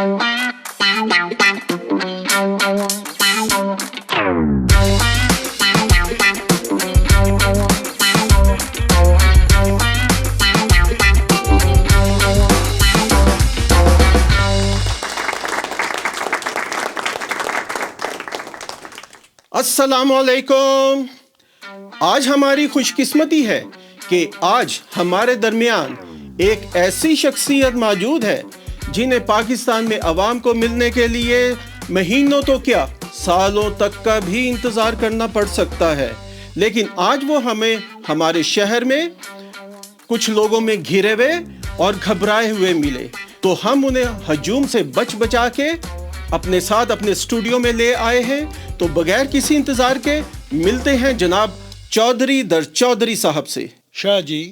السلام علیکم. آج ہماری خوش قسمتی ہے کہ آج ہمارے درمیان ایک ایسی شخصیت موجود ہے جنہیں پاکستان میں عوام کو ملنے کے لیے مہینوں تو کیا سالوں تک کا بھی انتظار کرنا پڑ سکتا ہے، لیکن آج وہ ہمیں ہمارے شہر میں کچھ لوگوں میں گھرے ہوئے اور گھبرائے ہوئے ملے، تو ہم انہیں ہجوم سے بچا کے اپنے ساتھ اپنے اسٹوڈیو میں لے آئے ہیں. تو بغیر کسی انتظار کے ملتے ہیں جناب چودھری در چودھری صاحب سے. شاہ جی،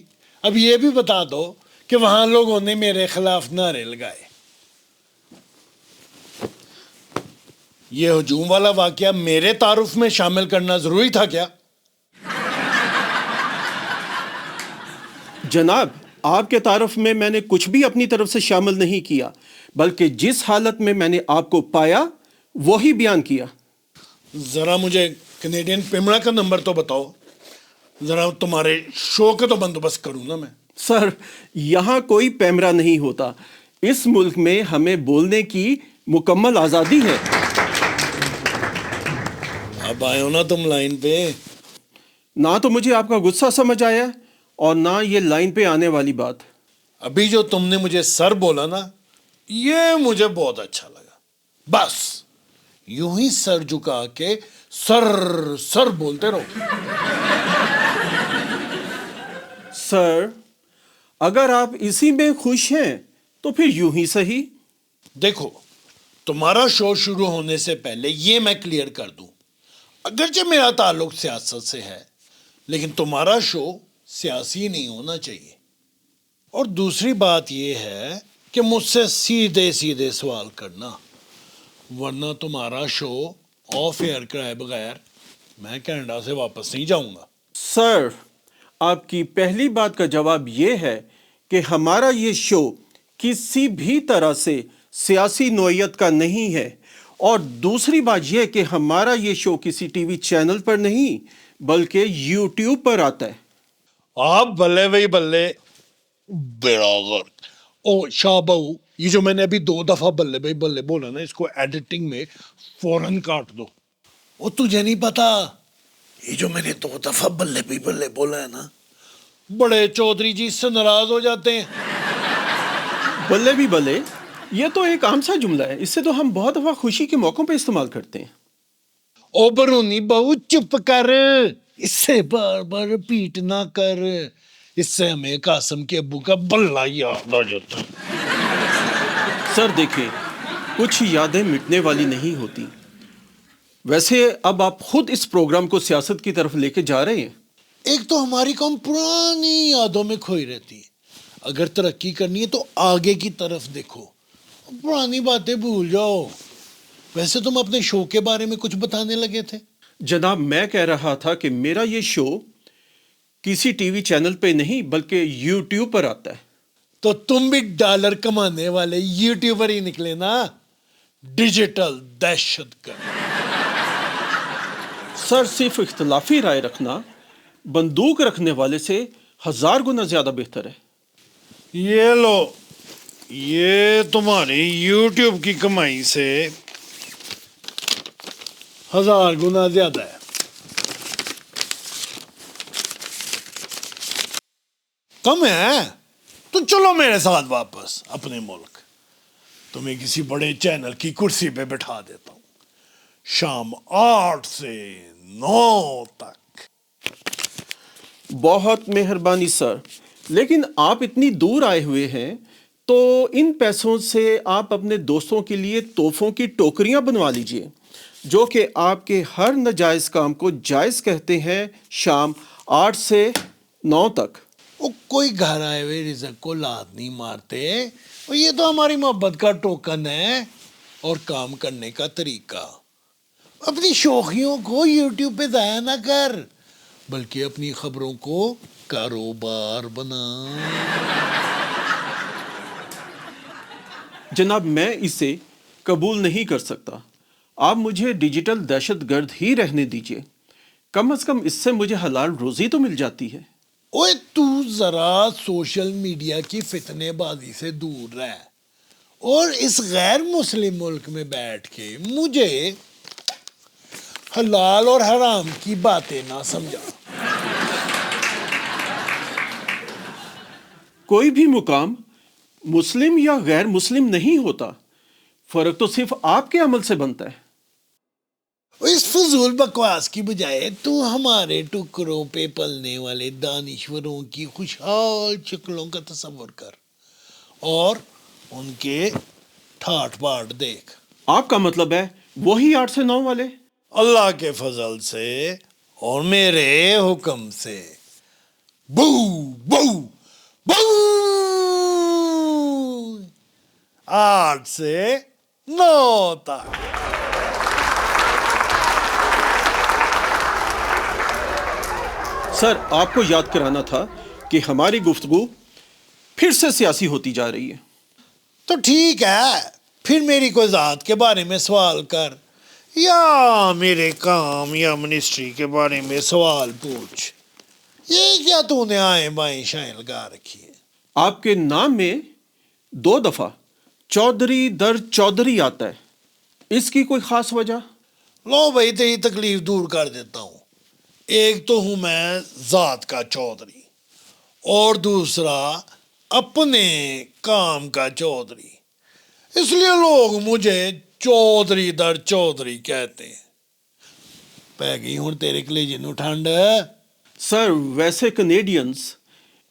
اب یہ بھی بتا دو کہ وہاں لوگوں نے میرے خلاف نعرے لگائے، یہ ہجوم والا واقعہ میرے تعارف میں شامل کرنا ضروری تھا کیا؟ جناب، آپ کے تعارف میں میں نے کچھ بھی اپنی طرف سے شامل نہیں کیا، بلکہ جس حالت میں میں نے آپ کو پایا وہی بیان کیا. ذرا مجھے کینیڈین پیمڑا کا نمبر تو بتاؤ، ذرا تمہارے شو کا تو بندوبست کروں نا میں. سر، یہاں کوئی پیمرا نہیں ہوتا. اس ملک میں ہمیں بولنے کی مکمل آزادی ہے. اب آئے ہو نا تم لائن پہ. نہ تو مجھے آپ کا غصہ سمجھ آیا اور نہ یہ لائن پہ آنے والی بات. ابھی جو تم نے مجھے سر بولا نا، یہ مجھے بہت اچھا لگا. بس یوں ہی سر جھکا کے سر سر بولتے رہو. سر، اگر آپ اسی میں خوش ہیں تو پھر یوں ہی صحیح. دیکھو، تمہارا شو شروع ہونے سے پہلے یہ میں کلیئر کر دوں، اگرچہ میرا تعلق سیاست سے ہے لیکن تمہارا شو سیاسی نہیں ہونا چاہیے. اور دوسری بات یہ ہے کہ مجھ سے سیدھے سیدھے سوال کرنا، ورنہ تمہارا شو آف ایئر کرائے بغیر میں کینیڈا سے واپس نہیں جاؤں گا. سر، آپ کی پہلی بات کا جواب یہ ہے کہ ہمارا یہ شو کسی بھی طرح سے سیاسی نوعیت کا نہیں ہے، اور دوسری بات یہ کہ ہمارا یہ شو کسی ٹی وی چینل پر نہیں بلکہ یوٹیوب پر آتا ہے. آپ بلے بھائی بلے براغر. او شاہ بہو، یہ جو میں نے ابھی 2 دفعہ بلے بھائی بلے بولا نا، اس کو ایڈیٹنگ میں فوراً کاٹ دو. وہ تجھے نہیں پتا، یہ جو میں نے 2 دفعہ بلے بھائی بلے بولا ہے نا، بڑے چودھری جی اس سے ناراض ہو جاتے ہیں. بلے بھی بلے، یہ تو ایک عام سا جملہ ہے، اس سے تو ہم بہت دفعہ خوشی کے موقعوں پہ استعمال کرتے ہیں. او برونی بہو چپ کر، اس سے بار بار ریپیٹ نہ کر، اس سے ہمیں قاسم کے ابو کا بلہ یاد آ جاتا. سر دیکھیں، کچھ یادیں مٹنے والی نہیں ہوتی. ویسے اب آپ خود اس پروگرام کو سیاست کی طرف لے کے جا رہے ہیں. ایک تو ہماری قوم پرانی یادوں میں کھوئی رہتی ہے، اگر ترقی کرنی ہے تو آگے کی طرف دیکھو، پرانی باتیں بھول جاؤ. ویسے تم اپنے شو کے بارے میں کچھ بتانے لگے تھے. جناب، میں کہہ رہا تھا کہ میرا یہ شو کسی ٹی وی چینل پہ نہیں بلکہ یوٹیوب پر آتا ہے. تو تم بھی ڈالر کمانے والے یوٹیوبر ہی نکلے نا، ڈیجیٹل دہشت گرد. سر، صرف اختلافی رائے رکھنا بندوق رکھنے والے سے 1000 گنا زیادہ بہتر ہے. یہ لو، یہ تمہاری یوٹیوب کی کمائی سے 1000 گنا زیادہ ہے. کم ہے تو چلو میرے ساتھ واپس اپنے ملک، تمہیں کسی بڑے چینل کی کرسی پہ بٹھا دیتا ہوں، شام 8 سے 9 تک. بہت مہربانی سر، لیکن آپ اتنی دور آئے ہوئے ہیں تو ان پیسوں سے آپ اپنے دوستوں کے لیے تحفوں کی ٹوکریاں بنوا لیجئے جو کہ آپ کے ہر ناجائز کام کو جائز کہتے ہیں. شام 8 سے 9 تک. وہ کوئی گھر آئے ہوئے رزق کو لات نہیں مارتے، یہ تو ہماری محبت کا ٹوکن ہے اور کام کرنے کا طریقہ. اپنی شوخیوں کو یوٹیوب پہ ضائع نہ کر، بلکہ اپنی خبروں کو کاروبار بنا. جناب میں اسے قبول نہیں کر سکتا. آپ مجھے ڈیجیٹل دہشت گرد ہی رہنے دیجیے. کم از کم اس سے مجھے حلال روزی تو مل جاتی ہے. اوے تو ذرا سوشل میڈیا کی فتنے بازی سے دور رہ اور اس غیر مسلم ملک میں بیٹھ کے مجھے حلال اور حرام کی باتیں نہ سمجھا. کوئی بھی مقام مسلم یا غیر مسلم نہیں ہوتا. فرق تو صرف آپ کے عمل سے بنتا ہے. اس فضول بکواس کی بجائے تو ہمارے ٹکڑوں پہ پلنے والے دانشوروں کی خوشحال شکلوں کا تصور کر اور ان کے ٹھاٹ باٹ دیکھ. آپ کا مطلب ہے وہی 8 سے 9 والے؟ اللہ کے فضل سے اور میرے حکم سے. بو بو بو 8 سے 9 تک. سر آپ کو یاد کرانا تھا کہ ہماری گفتگو پھر سے سیاسی ہوتی جا رہی ہے. تو ٹھیک ہے پھر میری کوئی ذات کے بارے میں سوال کر یا میرے کام یا منسٹری کے بارے میں سوال پوچھ. یہ کیا تو نے آئیں بائیں شائیں لگا رکھی ہے؟ آپ کے نام میں 2 دفعہ چودھری در چودھری آتا ہے. اس کی کوئی خاص وجہ؟ لو بھائی تیری تکلیف دور کر دیتا ہوں. ایک تو ہوں میں ذات کا چودھری اور دوسرا اپنے کام کا چودھری. اس لیے لوگ مجھے چودھری در چودھری کہتے ہیں. پہ گئی ہوں تیرے کلیجے نو ٹھنڈ. سر ویسے کنیڈینز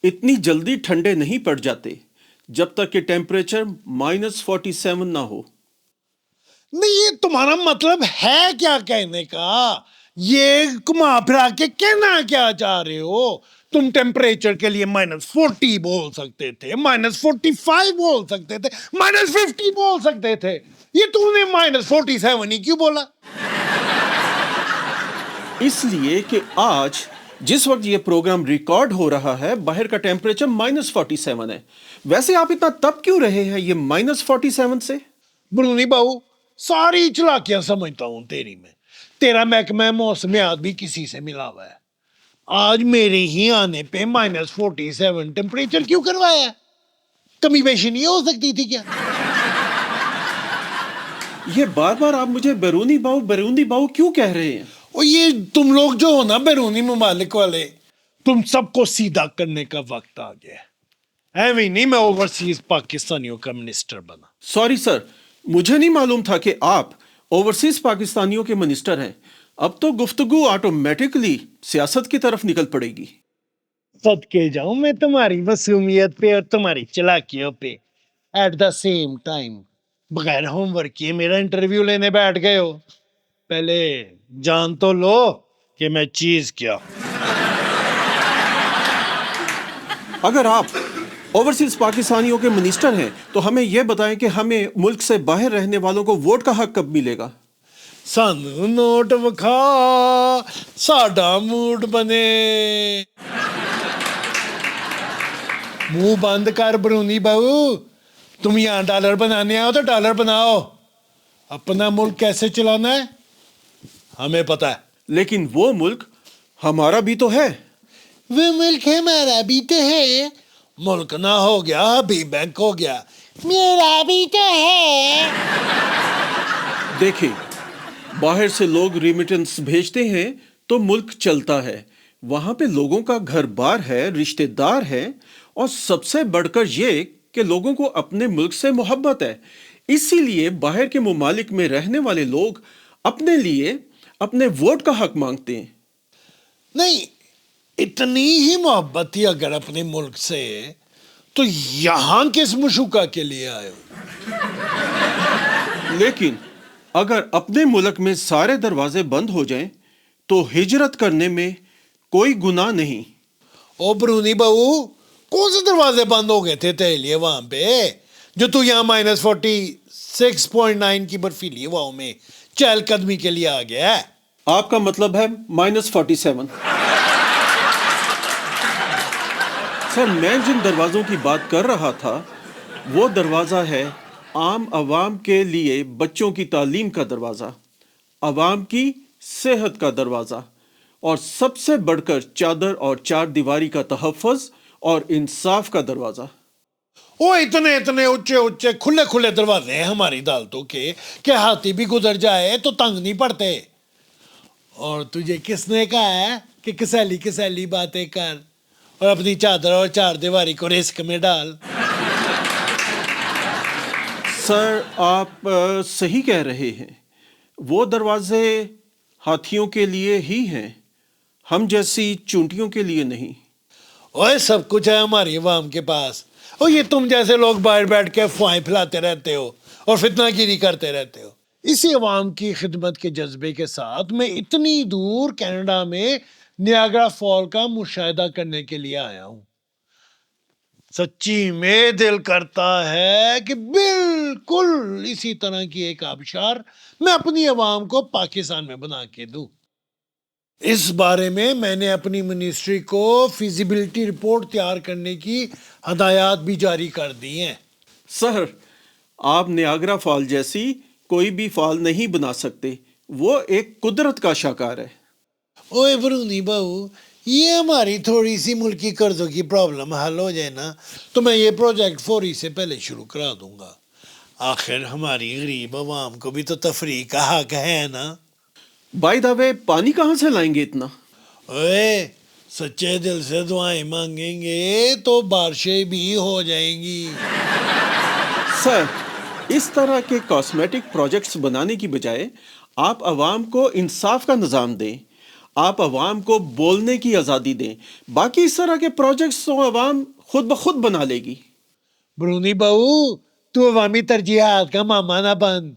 اتنی جلدی ٹھنڈے نہیں پڑ جاتے جب تک کہ ٹیمپریچر -47 نہ ہو. نہیں یہ تمہارا مطلب ہے کیا کہنے کا؟ یہ گھما پھرا کے کہنا کیا چاہ رہے ہو؟ تم ٹیمپریچر کے لیے -40 بول سکتے تھے، -45 بول سکتے تھے، -50 بول سکتے تھے. یہ تم نے -47 ہی کیوں بولا؟ اس لیے کہ آج جس وقت یہ پروگرام ریکارڈ ہو رہا ہے باہر کا ٹیمپریچر -47 ہے. ویسے آپ اتنا تب کیوں رہے ہیں یہ -47 سے؟ برونی بہو ساری چلاکیاں سمجھتا ہوں تیری میں. تیرا محکمہ موسمیات بھی کسی سے ملا ہوا ہے. آج میرے ہی آنے پہ -47 ٹیمپریچر کیوں کروایا ہے؟ کمی بیشی نہیں ہو سکتی تھی کیا؟ یہ بار بار آپ مجھے بیرونی باؤ کیوں کہہ رہے ہیں؟ اور یہ تم لوگ جو ہو نا بیرونی ممالک والے، تم سب کو سیدھا کرنے کا وقت آ گیا. ایویں نہیں میں اوورسیز پاکستانیوں کا منسٹر بنا. سوری سر، مجھے نہیں معلوم تھا کہ آپ اوورسیز پاکستانیوں کے منسٹر ہیں. اب تو گفتگو آٹومیٹکلی سیاست کی طرف نکل پڑے گی. صدقے جاؤں میں تمہاری معصومیت پہ اور تمہاری چلاکیوں پہ. ایٹ دا سیم ٹائم بغیر ہوم ورک کیے میرا انٹرویو لینے بیٹھ گئے ہو. پہلے جان تو لو کہ میں چیز کیا. اگر آپ اوورسیز پاکستانیوں کے منسٹر ہیں تو ہمیں یہ بتائیں کہ ہمیں ملک سے باہر رہنے والوں کو ووٹ کا حق کب ملے گا؟ سانو نوٹ وکھا ساڈا موڈ بنے. منہ بند کر برونی بہو. تم یہاں ڈالر بنانے آؤ تو ڈالر بناؤ. اپنا ملک کیسے چلانا ہے ہمیں پتا ہے. لیکن وہ ملک ہمارا بھی تو ہے. وہ ملک ہمارا بھی تو ہے. ملک نہ ہو گیا بھی بینک ہو گیا. میرا بھی تو ہے. دیکھیں باہر سے لوگ ریمیٹنس بھیجتے ہیں تو ملک چلتا ہے. وہاں پہ لوگوں کا گھر بار ہے، رشتہ دار ہے، اور سب سے بڑھ کر یہ کہ لوگوں کو اپنے ملک سے محبت ہے. اسی لیے باہر کے ممالک میں رہنے والے لوگ اپنے لیے اپنے ووٹ کا حق مانگتے ہیں. نہیں اتنی ہی محبت تھی اگر اپنے ملک سے تو یہاں کس مشوکا کے لیے آئے ہو؟ لیکن اگر اپنے ملک میں سارے دروازے بند ہو جائیں تو ہجرت کرنے میں کوئی گناہ نہیں. او برونی بہو کون سے دروازے بند ہو گئے تھے تیرے لیے وہاں پہ جو تو یہاں -46.9 کی برفیلی ہواؤں میں چہل قدمی کے لیے آ گیا ہے؟ آپ کا مطلب ہے -47. سر میں جن دروازوں کی بات کر رہا تھا وہ دروازہ ہے عام عوام کے لیے بچوں کی تعلیم کا دروازہ، عوام کی صحت کا دروازہ، اور سب سے بڑھ کر چادر اور چار دیواری کا تحفظ اور انصاف کا دروازہ۔ وہ اتنے اتنے اونچے اونچے کھلے کھلے دروازے ہیں ہماری عدالتوں کے کہ ہاتھی بھی گزر جائے تو تنگ نہیں پڑتے۔ اور تجھے کس نے کہا ہے کہ کسیلی کسیلی باتیں کر اور اپنی چادر اور چار دیواری کو رسک میں ڈال؟ سر آپ صحیح کہہ رہے ہیں، وہ دروازے ہاتھیوں کے لیے ہی ہیں، ہم جیسی چونٹیوں کے لیے نہیں۔ اوے سب کچھ ہے ہماری عوام کے پاس، اور یہ تم جیسے لوگ باہر بیٹھ کے افواہیں پھیلاتے رہتے ہو اور فتنہ گیری کرتے رہتے ہو۔ اسی عوام کی خدمت کے جذبے کے ساتھ میں اتنی دور کینیڈا میں نیاگرا فال کا مشاہدہ کرنے کے لیے آیا ہوں۔ سچی میں دل کرتا ہے کہ بالکل اسی طرح کی ایک آبشار میں اپنی عوام کو پاکستان میں بنا کے دوں۔ اس بارے میں نے اپنی منسٹری کو فیزیبلٹی رپورٹ تیار کرنے کی ہدایات بھی جاری کر دی ہیں۔ سر آپ نیاگرا فال جیسی کوئی بھی فال نہیں بنا سکتے، وہ ایک قدرت کا شاہکار ہے۔ اوے برونی بہو، یہ ہماری تھوڑی سی ملکی قرضوں کی پرابلم حل ہو جائے نا تو میں یہ پروجیکٹ فوری سے پہلے شروع کرا دوں گا۔ آخر ہماری غریب عوام کو بھی تو تفریح کا حق ہے نا۔ بائی دا وے پانی کہاں سے لائیں گے اتنا؟ اوے سچے دل سے دعائیں مانگیں گے تو بارشیں بھی ہو جائیں گی۔ سر اس طرح کے کاسمیٹک پروجیکٹس بنانے کی بجائے آپ عوام کو انصاف کا نظام دیں، آپ عوام کو بولنے کی آزادی دیں، باقی اس طرح کے پروجیکٹس تو عوام خود بخود بنا لے گی۔ برونی بہو، تو عوامی ترجیحات کا ماما نہ بن۔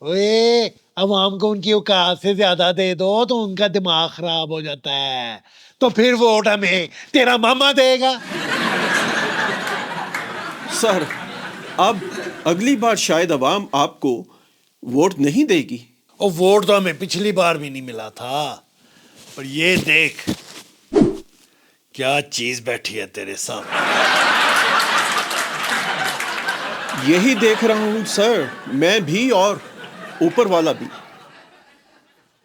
اوے عوام کو ان کی اوقات سے زیادہ دے دو تو ان کا دماغ خراب ہو جاتا ہے، تو پھر ووٹ ہمیں تیرا ماما دے گا۔ سر اب اگلی بار شاید عوام آپ کو ووٹ نہیں دے گی۔ اور ووٹ تو ہمیں پچھلی بار بھی نہیں ملا تھا۔ اور یہ دیکھ کیا چیز بیٹھی ہے تیرے سامنے۔ یہی دیکھ رہا ہوں سر، میں بھی اور اوپر والا بھی۔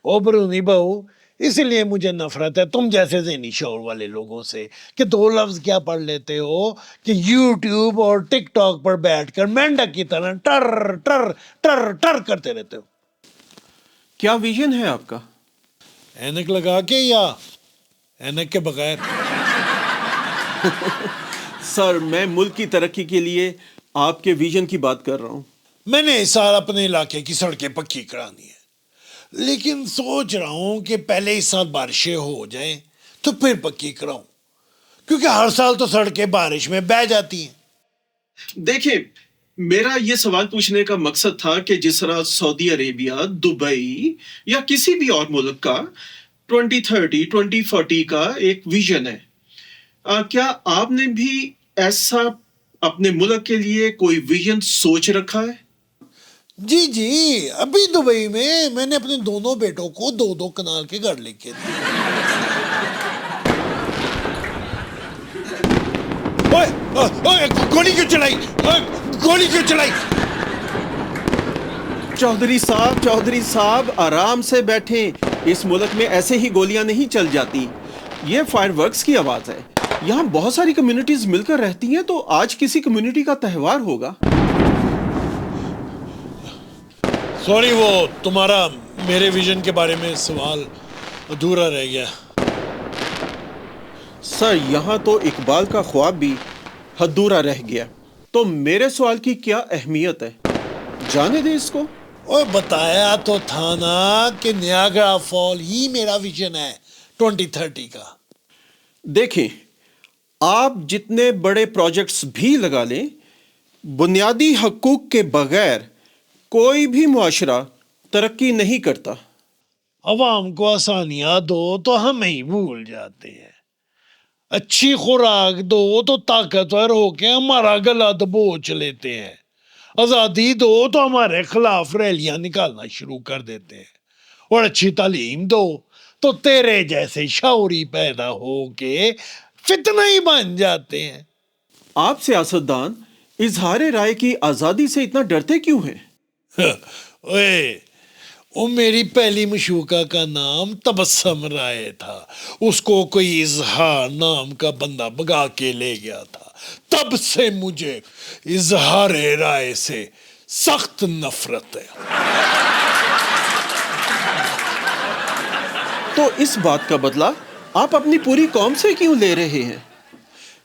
او برونی بہو، اس لیے مجھے نفرت ہے تم جیسے ذہنی شعور والے لوگوں سے کہ دو لفظ کیا پڑھ لیتے ہو کہ یوٹیوب اور ٹک ٹاک پر بیٹھ کر مینڈک کی طرح ٹر ٹر ٹر ٹر کرتے رہتے ہو۔ کیا ویژن ہے آپ کا؟ اینک لگا کے یا اینک کے بغیر؟ سر میں ملک کی ترقی کے لیے آپ کے ویژن کی بات کر رہا ہوں۔ میں نے اس سال اپنے علاقے کی سڑکیں پکی کرانی ہے، لیکن سوچ رہا ہوں کہ پہلے اس سال بارشیں ہو جائیں تو پھر پکی کراؤں، کیونکہ ہر سال تو سڑکیں بارش میں بہہ جاتی ہیں۔ دیکھیں میرا یہ سوال پوچھنے کا مقصد تھا کہ جس طرح سعودی عربیہ، دبئی یا کسی بھی اور ملک کا 2030 2040 کا ایک ویژن ہے، کیا آپ نے بھی ایسا اپنے ملک کے لیے کوئی ویژن سوچ رکھا ہے؟ جی ابھی دبئی میں نے اپنے دونوں بیٹوں کو 2 کنال کے گھر لے کے دیے۔ گولی کیوں چلائی؟ گولی کیوں چلائی؟ چودھری صاحب آرام سے بیٹھیں، اس ملک میں ایسے ہی گولیاں نہیں چل جاتی، یہ فائر ورکس کی آواز ہے۔ یہاں بہت ساری کمیونٹیز مل کر رہتی ہیں، تو آج کسی کمیونٹی کا تہوار ہوگا۔ سوری، وہ تمہارا میرے ویژن کے بارے میں سوال ادھورا رہ گیا۔ سر یہاں تو اقبال کا خواب بھی ادھورا رہ گیا، تو میرے سوال کی کیا اہمیت ہے؟ جانے دیں اس کو۔ اور بتایا تو تھا نا کہ نیاگرا فال ہی میرا ویژن ہے 2030 کا۔ دیکھیں آپ جتنے بڑے پروجیکٹس بھی لگا لیں، بنیادی حقوق کے بغیر کوئی بھی معاشرہ ترقی نہیں کرتا۔ عوام کو آسانیاں دو تو ہم ہی بھول جاتے ہیں، اچھی خوراک دو تو طاقتور ہو کے ہمارا گلا دبوچ لیتے ہیں، آزادی دو تو ہمارے خلاف ریلیاں نکالنا شروع کر دیتے ہیں، اور اچھی تعلیم دو تو تیرے جیسے شعوری پیدا ہو کے فتنہ ہی بن جاتے ہیں۔ آپ سیاستدان اظہار رائے کی آزادی سے اتنا ڈرتے کیوں ہیں؟ اوئے، وہ میری پہلی مشوکہ کا نام تبسم رائے تھا، اس کو کوئی اظہار نام کا بندہ بگا کے لے گیا تھا، تب سے مجھے اظہار رائے سے سخت نفرت ہے۔ تو اس بات کا بدلہ آپ اپنی پوری قوم سے کیوں لے رہے ہیں؟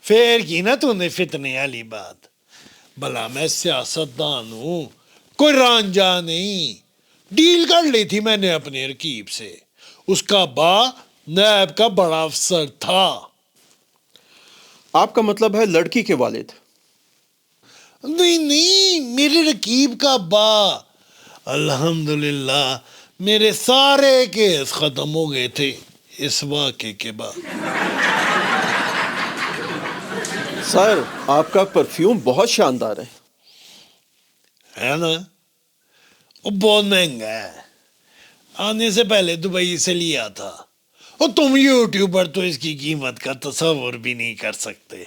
پھر کی نا تو نے فتنے والی بات، بھلا میں سیاستدان ہوں، کوئی رانجا نہیں، ڈیل کر لی تھی میں نے اپنے رقیب سے، اس کا با نیب کا بڑا افسر تھا۔ آپ کا مطلب ہے لڑکی کے والد؟ نہیں، میرے رقیب کا با۔ الحمدللہ میرے سارے کیس ختم ہو گئے تھے اس واقعے کے بعد۔ سر، آپ کا پرفیوم بہت شاندار ہے نا؟ وہ بہت مہنگا ہے، آنے سے پہلے دبئی سے لیا تھا، اور تم یوٹیوب پر تو اس کی قیمت کا تصور بھی نہیں کر سکتے۔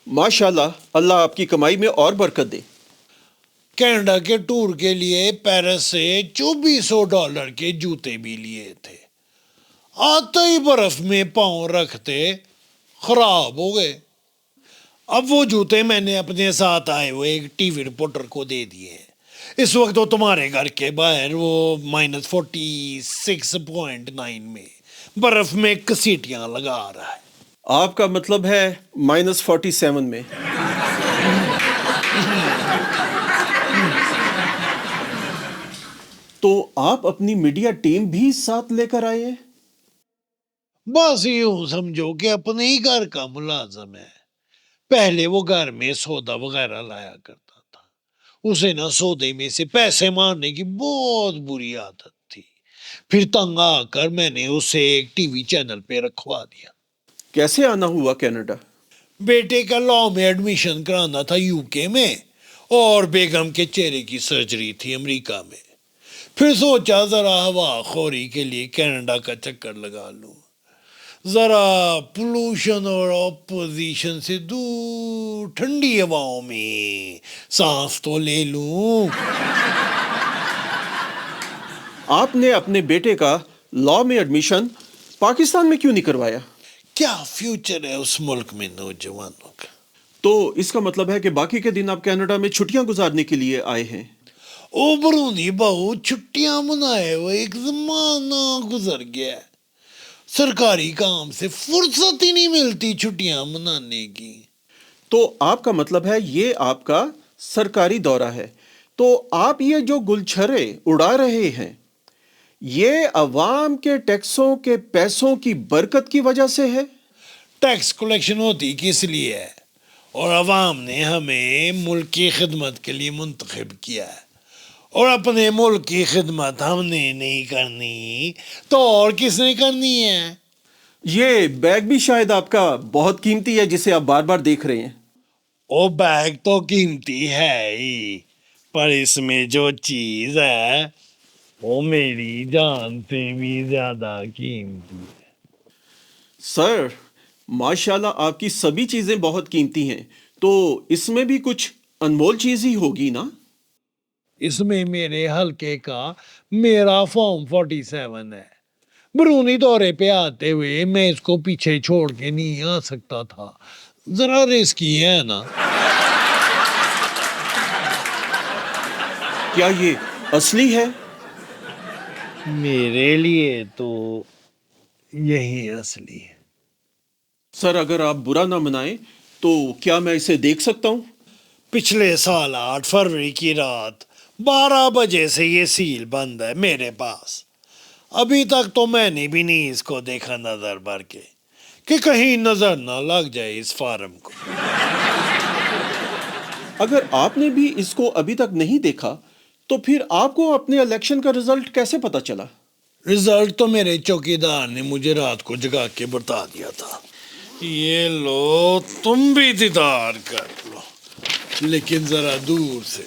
ماشاءاللہ، اللہ آپ کی کمائی میں اور برکت دے۔ کینیڈا کے ٹور کے لیے پیرس سے $2400 کے جوتے بھی لیے تھے، آتے ہی برف میں پاؤں رکھتے خراب ہو گئے۔ اب وہ جوتے میں نے اپنے ساتھ آئے ہوئے ایک ٹی وی رپورٹر کو دے دیے، اس وقت وہ تمہارے گھر کے باہر وہ -46.9 میں برف میں کسیٹیاں لگا رہا ہے۔ آپ کا مطلب ہے -47 میں؟ تو آپ اپنی میڈیا ٹیم بھی ساتھ لے کر آئے ہیں؟ بس یوں سمجھو کہ اپنے ہی گھر کا ملازم ہے۔ پہلے وہ گھر میں سودا وغیرہ لایا کرتا تھا، اسے نہ سودے میں سے پیسے مارنے کی بہت بری عادت تھی، پھر تنگ آ کر میں نے اسے ایک ٹی وی چینل پہ رکھوا دیا۔ کیسے آنا ہوا کینیڈا؟ بیٹے کا لاء میں ایڈمیشن کرانا تھا UK میں، اور بیگم کے چہرے کی سرجری تھی امریکہ میں، پھر سوچا ذرا ہوا خوری کے لیے کینیڈا کا چکر لگا لوں، ذرا پولوشن اور اپوزیشن سے دور ٹھنڈی ہواؤں میں سانس تو لے لوں۔ آپ نے اپنے بیٹے کا لاء میں ایڈمیشن پاکستان میں کیوں نہیں کروایا؟ کیا فیوچر ہے اس ملک میں نوجوانوں کا؟ تو اس کا مطلب ہے کہ باقی کے دن آپ کینیڈا میں چھٹیاں گزارنے کے لیے آئے ہیں؟ او برونی بہو، چھٹیاں منائے ہوئے ایک زمانہ گزر گیا ہے، سرکاری کام سے فرصت ہی نہیں ملتی چھٹیاں منانے کی۔ تو آپ کا مطلب ہے یہ آپ کا سرکاری دورہ ہے، تو آپ یہ جو گلچھرے اڑا رہے ہیں یہ عوام کے ٹیکسوں کے پیسوں کی برکت کی وجہ سے ہے؟ ٹیکس کلیکشن ہوتی کس لیے ہے؟ اور عوام نے ہمیں ملک کی خدمت کے لیے منتخب کیا ہے، اور اپنے ملک کی خدمت ہم نے نہیں کرنی تو اور کس نے کرنی ہے؟ یہ بیگ بھی شاید آپ کا بہت قیمتی ہے جسے آپ بار بار دیکھ رہے ہیں۔ وہ بیگ تو قیمتی ہے ہی، پر اس میں جو چیز ہے وہ میری جان سے بھی زیادہ قیمتی ہے۔ سر، ماشاءاللہ آپ کی سبھی چیزیں بہت قیمتی ہیں، تو اس میں بھی کچھ انمول چیز ہی ہوگی نا؟ اس میں میرے حلقے کا میرا فارم 47 ہے، برونی دورے پہ آتے ہوئے میں اس کو پیچھے چھوڑ کے نہیں آ سکتا تھا، ذرا رسکی ہے نا۔ کیا یہ اصلی ہے؟ میرے لیے تو یہی اصلی ہے۔ سر، اگر آپ برا نہ منائیں تو کیا میں اسے دیکھ سکتا ہوں؟ پچھلے سال 8 فروری کی رات 12 بجے سے یہ سیل بند ہے میرے پاس، ابھی تک تو میں نے بھی نہیں اس کو دیکھا نظر بھر کے، کہ کہیں نظر نہ لگ جائے اس فارم کو۔ اگر آپ نے بھی اس کو ابھی تک نہیں دیکھا تو پھر آپ کو اپنے الیکشن کا رزلٹ کیسے پتا چلا؟ رزلٹ تو میرے چوکیدار نے مجھے رات کو جگا کے بتا دیا تھا، یہ لو تم بھی دیدار کر لو، لیکن ذرا دور سے۔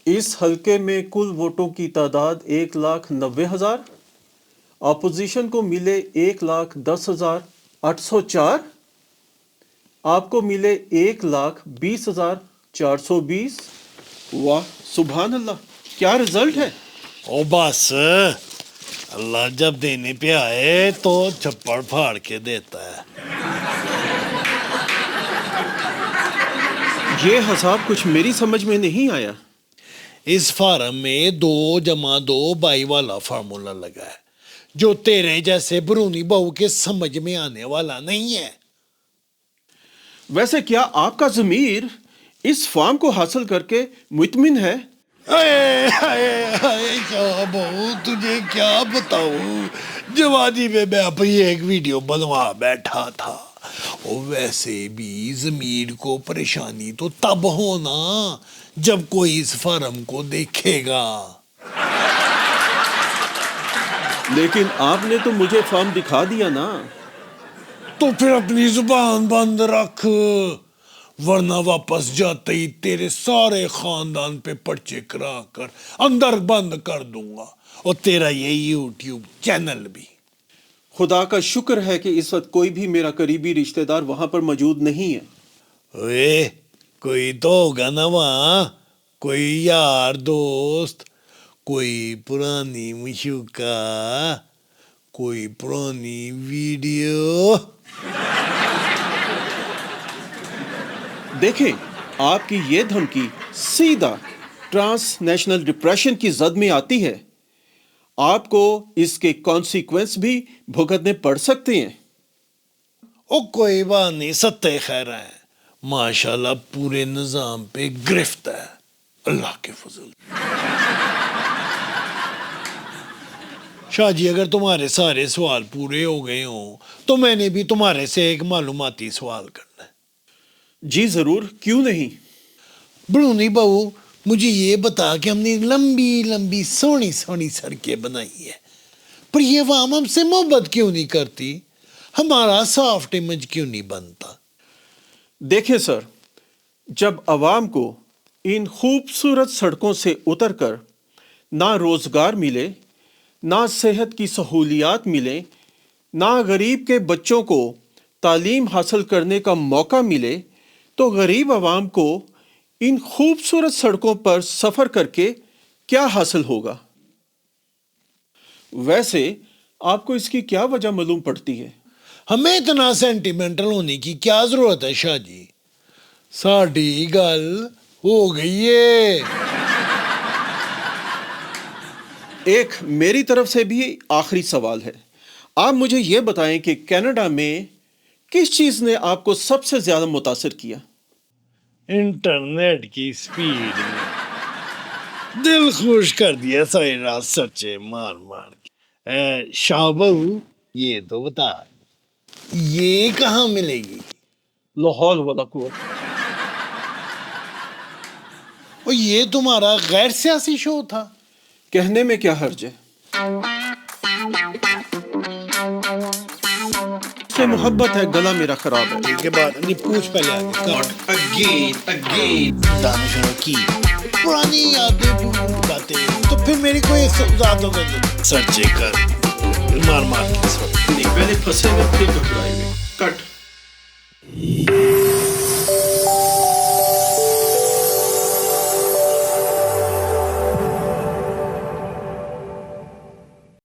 اس حلقے میں کل ووٹوں کی تعداد 1,90,000، اپوزیشن کو ملے 1,10,804، آپ کو ملے 1,20,420. واہ سبحان اللہ، کیا رزلٹ ہے. او بس اللہ جب دینے پہ آئے تو چھپڑ پھاڑ کے دیتا ہے. یہ حساب کچھ میری سمجھ میں نہیں آیا. اس فارم میں 2+2 والا فارمولا لگا ہے جو تیرے جیسے برونی بہو کے سمجھ میں آنے والا نہیں ہے. ویسے کیا آپ کا ضمیر اس فارم کو حاصل کر کے مطمئن ہے؟ کیا بہو تجھے کیا بتاؤں، جوانی میں اپنی ایک ویڈیو بنوا بیٹھا تھا. اور ویسے بھی ضمیر کو پریشانی تو تب ہونا جب کوئی اس فارم کو دیکھے گا. لیکن آپ نے تو مجھے فارم دکھا دیا نا. تو پھر اپنی زبان بند رکھ، ورنہ واپس جاتے ہی تیرے سارے خاندان پہ پرچے کرا کر اندر بند کر دوں گا، اور تیرا یہ یوٹیوب چینل بھی. خدا کا شکر ہے کہ اس وقت کوئی بھی میرا قریبی رشتہ دار وہاں پر موجود نہیں ہے. کوئی تو ہوگا نا وہاں، کوئی یار دوست، کوئی پرانی مشوکا، کوئی پرانی ویڈیو. دیکھیں آپ کی یہ دھمکی سیدھا ٹرانس نیشنل ڈپریشن کی زد میں آتی ہے. آپ کو اس کے کانسیکوینس بھی بھگتنے پڑ سکتے ہیں. او کوئی بات نہیں، ستے خیر ہے، ماشاءاللہ پورے نظام پہ گرفت ہے اللہ کے فضل. شاہ جی اگر تمہارے سارے سوال پورے ہو گئے ہوں تو میں نے بھی تمہارے سے ایک معلوماتی سوال کرنا ہے. جی ضرور، کیوں نہیں. برونی بہو مجھے یہ بتا کہ ہم نے لمبی لمبی سونی سونی سڑکیں بنائی ہے، پر یہ عوام ہم سے محبت کیوں نہیں کرتی، ہمارا سافٹ امیج کیوں نہیں بنتا؟ دیکھیں سر، جب عوام کو ان خوبصورت سڑکوں سے اتر کر نہ روزگار ملے، نہ صحت کی سہولیات ملیں، نہ غریب کے بچوں کو تعلیم حاصل کرنے کا موقع ملے، تو غریب عوام کو ان خوبصورت سڑکوں پر سفر کر کے کیا حاصل ہوگا؟ ویسے آپ کو اس کی کیا وجہ معلوم پڑتی ہے؟ ہمیں اتنا سینٹیمنٹل ہونے کی کیا ضرورت ہے شاہ جی، ساڑھی گل ہو گئی ہے. ایک میری طرف سے بھی آخری سوال ہے. آپ مجھے یہ بتائیں کہ کینیڈا میں کس چیز نے آپ کو سب سے زیادہ متاثر کیا؟ انٹرنیٹ کی سپیڈ نے دل خوش کر دیا ساری رات سچے مار مار کے. شاہ بہو یہ تو بتا، یہ کہاں ملے گی؟ لا حول ولا قوت. اور یہ تمہارا غیر سیاسی شو تھا؟ کہنے میں کیا حرج ہے. سے محبت ہے، گلا میرا خراب ہے. کے بعد پوچھ پہلے دانشوروں کی پرانی یادیں باتیں، تو پھر میری کوئی ذات ہو گئی سرچے کر مار مار کے پہلے پھنسے میں پھر گھبرائے گئے. کٹ.